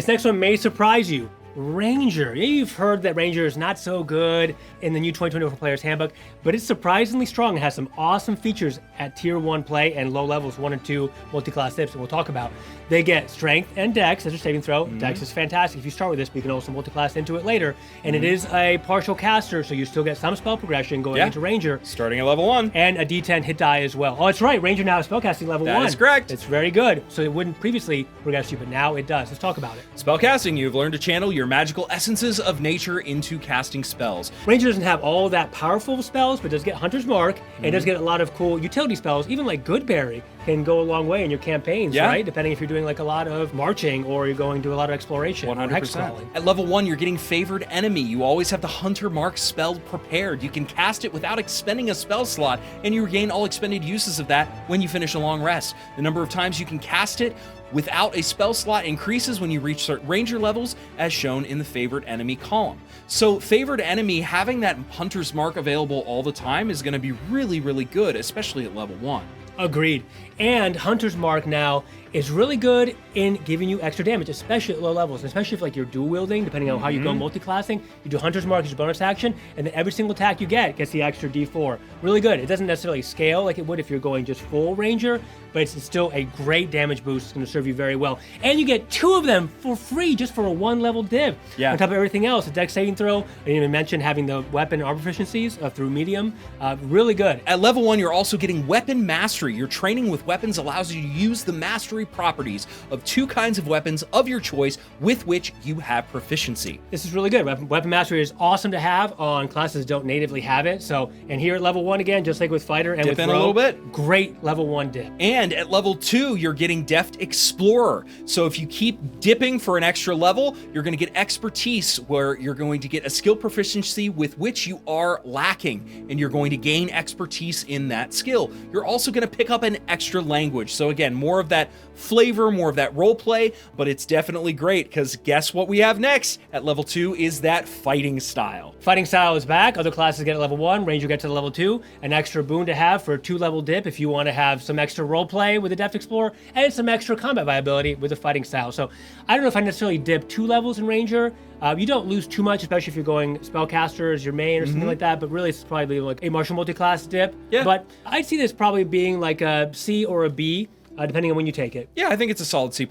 This next one may surprise you. Ranger. Yeah, you've heard that Ranger is not so good in the new 2024 Player's Handbook, but it's surprisingly strong and has some awesome features at Tier 1 play and low levels 1 and 2 multi-class dips that we'll talk about. They get Strength and Dex as your saving throw. Dex is fantastic if you start with this, but you can also multi-class into it later. And it is a partial caster, so you still get some spell progression going into Ranger. Starting at level 1. And a D10 hit die as well. Oh, that's right. Ranger now has spellcasting level 1. That is correct. It's very good. So it wouldn't previously progress you, but now it does. Let's talk about it. Spellcasting, you've learned to channel your magical essences of nature into casting spells. Ranger doesn't have all that powerful spells, but does get Hunter's Mark, and does get a lot of cool utility spells. Even like Goodberry can go a long way in your campaigns, right? Depending if you're doing like a lot of marching or you're going to a lot of exploration. 100%. At level 1, you're getting Favored Enemy. You always have the Hunter Mark spell prepared. You can cast it without expending a spell slot, and you regain all expended uses of that when you finish a long rest. The number of times you can cast it without a spell slot increases when you reach certain Ranger levels, as shown in the Favored Enemy column. So Favored Enemy, having that Hunter's Mark available all the time is going to be really, really good, especially at level 1. Agreed. And Hunter's Mark now is really good in giving you extra damage, especially at low levels, especially if like you're dual wielding, depending on how you go multi-classing. You do Hunter's Mark as your bonus action, and then every single attack you get gets the extra D4. Really good. It doesn't necessarily scale like it would if you're going just full Ranger, but it's still a great damage boost. It's going to serve you very well. And you get 2 of them for free just for a 1-level div. On top of everything else, a Dex saving throw. I didn't even mention having the weapon armor proficiencies through medium. Really good. At level 1, you're also getting Weapon Mastery. Your training with weapons allows you to use the mastery properties of 2 kinds of weapons of your choice with which you have proficiency. This is really good. Weapon Mastery is awesome to have on classes that don't natively have it. So, and here at level 1 again, just like with Fighter and Dip with in Rogue, a little bit. Great level 1 dip. And at level 2, you're getting Deft Explorer. So if you keep dipping for an extra level, you're going to get Expertise, where you're going to get a skill proficiency with which you are lacking, and you're going to gain expertise in that skill. You're also going to pick up an extra language. So again, more of that flavor, more of that role play, but it's definitely great because guess what we have next at level 2 is that Fighting Style. Fighting Style is back. Other classes get at level 1. Ranger gets to level 2. An extra boon to have for a 2-level dip if you want to have some extra role play with the Deft Explorer and some extra combat viability with the Fighting Style. So I don't know if I necessarily dip 2 levels in Ranger. You don't lose too much, especially if you're going Spellcaster as your main or something like that, but really it's probably like a Martial Multiclass dip. But I'd see this probably being like a C or a B, depending on when you take it. Yeah, I think it's a solid C+.